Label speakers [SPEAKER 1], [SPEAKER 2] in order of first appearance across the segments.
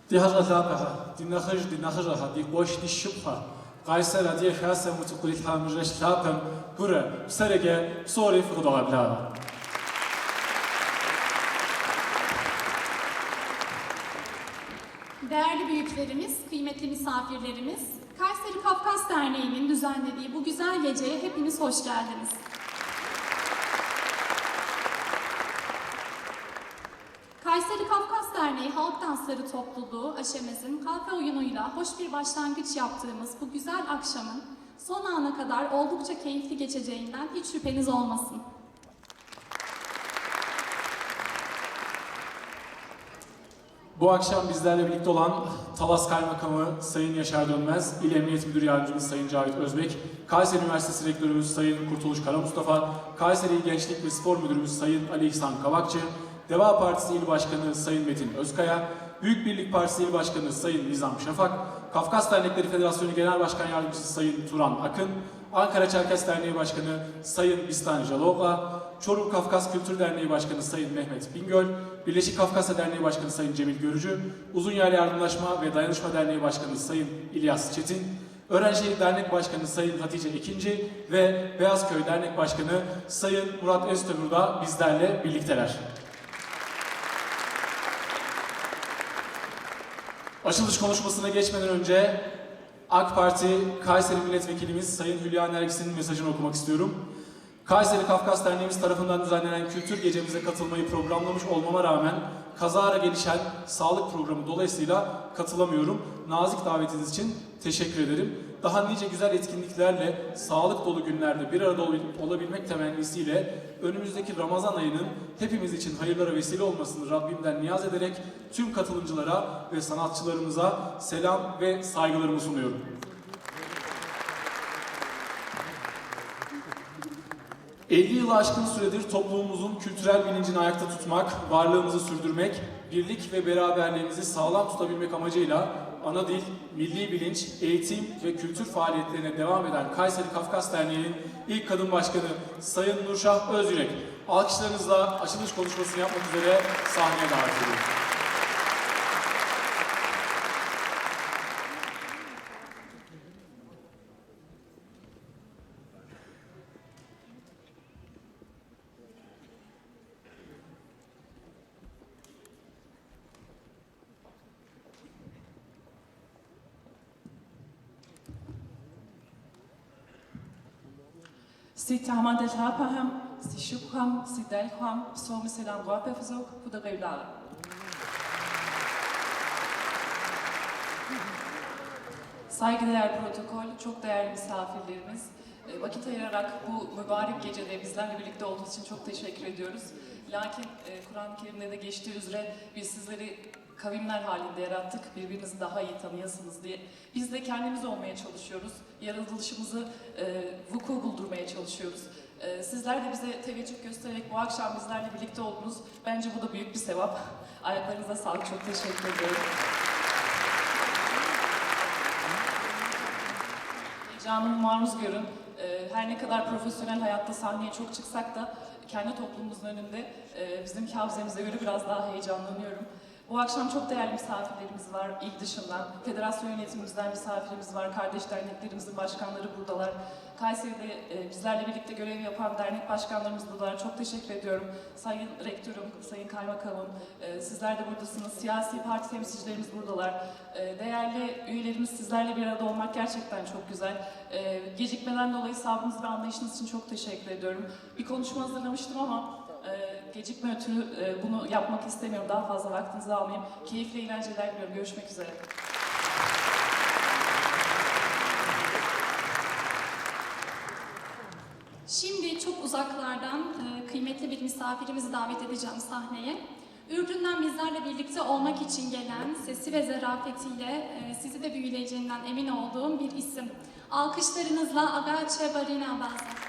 [SPEAKER 1] Diğerlerle dinahır di boş di şıpha. Къайсэр di Хасэм utukurithamıj şlapem bura serege sorry fıdağabla.
[SPEAKER 2] Değerli büyüklerimiz, kıymetli misafirlerimiz, Kayseri Kafkas Derneği'nin düzenlediği bu güzel geceye hepiniz hoş geldiniz. Kayseri Kafkas Derneği Halk Dansları Topluluğu AŞEMEZ'in kalfa oyunuyla hoş bir başlangıç yaptığımız bu güzel akşamın son ana kadar oldukça keyifli geçeceğinden hiç şüpheniz olmasın.
[SPEAKER 1] Bu akşam bizlerle birlikte olan Talas Kaymakamı Sayın Yaşar Dönmez, İl Emniyet Müdür Yardımcımız Sayın Cavit Özbek, Kayseri Üniversitesi Rektörümüz Sayın Kurtuluş Karamustafa, Kayseri Gençlik ve Spor Müdürümüz Sayın Ali İhsan Kavakçı, Deva Partisi İl Başkanı Sayın Metin Özkaya, Büyük Birlik Partisi İl Başkanı Sayın Nizam Şafak, Kafkas Dernekleri Federasyonu Genel Başkan Yardımcısı Sayın Turan Akın, Ankara Çerkes Derneği Başkanı Sayın Bistan Jalogla, Çorum Kafkas Kültür Derneği Başkanı Sayın Mehmet Bingöl, Birleşik Kafkasya Derneği Başkanı Sayın Cemil Görücü, Uzunyaylı Yardımlaşma ve Dayanışma Derneği Başkanı Sayın İlyas Çetin, Öğrencilik Dernek Başkanı Sayın Hatice İkinci ve Beyazköy Dernek Başkanı Sayın Murat Öztömür da bizlerle birlikteler. Açılış konuşmasına geçmeden önce AK Parti Kayseri Milletvekilimiz Sayın Hülya Nergis'in mesajını okumak istiyorum. Kayseri Kafkas Derneğimiz tarafından düzenlenen kültür gecemize katılmayı programlamış olmama rağmen kazara gelişen sağlık programı dolayısıyla katılamıyorum. Nazik davetiniz için teşekkür ederim. Daha nice güzel etkinliklerle sağlık dolu günlerde bir arada olabilmek temennisiyle önümüzdeki Ramazan ayının hepimiz için hayırlara vesile olmasını Rabbimden niyaz ederek tüm katılımcılara ve sanatçılarımıza selam ve saygılarımı sunuyorum. ...50 yılı aşkın süredir toplumumuzun kültürel bilincini ayakta tutmak, varlığımızı sürdürmek, birlik ve beraberliğimizi sağlam tutabilmek amacıyla ana dil, milli bilinç, eğitim ve kültür faaliyetlerine devam eden Kayseri Kafkas Derneği'nin ilk kadın başkanı Sayın Nurşah Özyürek, alkışlarınızla açılış konuşmasını yapmak üzere sahneye davet ediyorum.
[SPEAKER 3] Si tahman del hapaham, si şukham, si delkham, soğumu selam guapefuzok, bu da gevlala. Saygıdeğer protokol, çok değerli misafirlerimiz, vakit ayırarak bu mübarek gecede bizlerle birlikte olduğunuz için çok teşekkür ediyoruz. Lakin Kur'an-ı Kerim'de de geçtiği üzere biz sizleri kavimler halinde yarattık, birbirinizi daha iyi tanıyasınız diye. Biz de kendimiz olmaya çalışıyoruz, yaratılışımızı vuku buldurmaya çalışıyoruz. Sizler de bize teveccüh göstererek bu akşam bizlerle birlikte oldunuz. Bence bu da büyük bir sevap. Ayaklarınıza sağlık, çok teşekkür ediyorum. Heyecanımı maruz görün. Her ne kadar profesyonel hayatta sahneye çok çıksak da kendi toplumumuzun önünde bizim kavzemize göre biraz daha heyecanlanıyorum. Bu akşam çok değerli misafirlerimiz var il dışından. Federasyon yönetimimizden misafirimiz var. Kardeş derneklerimizin başkanları buradalar. Kayseri'de bizlerle birlikte görev yapan dernek başkanlarımız buradalar. Çok teşekkür ediyorum. Sayın Rektörüm, Sayın Kaymakamım, sizler de buradasınız. Siyasi parti temsilcilerimiz buradalar. Değerli üyelerimiz, sizlerle bir arada olmak gerçekten çok güzel. Gecikmeden dolayı sabrınız ve anlayışınız için çok teşekkür ediyorum. Bir konuşma hazırlamıştım ama gecikme ötürü bunu yapmak istemiyorum. Daha fazla vaktinizi almayayım. Keyifli eğlenceler diliyorum. Görüşmek üzere.
[SPEAKER 2] Şimdi çok uzaklardan kıymetli bir misafirimizi davet edeceğim sahneye. Ürdün'den bizlerle birlikte olmak için gelen sesi ve zarafetiyle sizi de büyüleyeceğinden emin olduğum bir isim. Alkışlarınızla Agaçe Barina Abaza.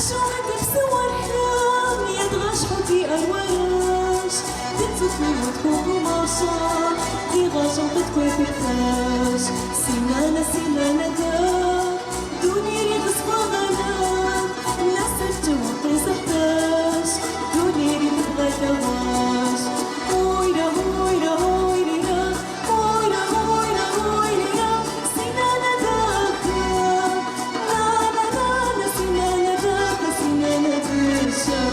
[SPEAKER 4] شوقك صور خام يدغش حبي أرواش تتسكر وتكون قماشة يغاش وبتكوي بكتاش سنانة سنانة دار دوني ريغ صفاغانا الناس الجوع قيسبتاش دوني ريغ بغدواش هويرا هويرا هويرا هويرا هويرا هويرا سنانة داكا لا لا لا سنانة داكا سنانة دشا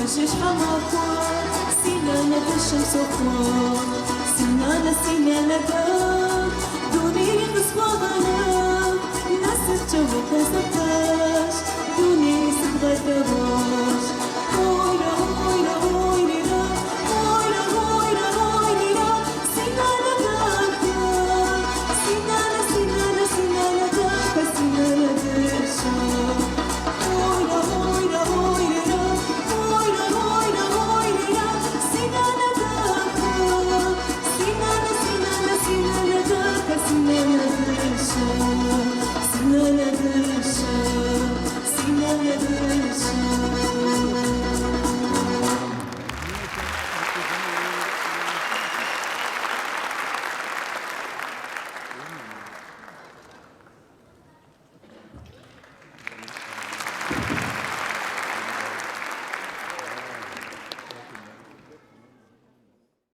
[SPEAKER 4] وشش حماقا سنانة الشمس وقوار سنانة سنانة دار دوني غصبانا ناس الجو كسبتاش دوني سبغة دواش هويرا هويرا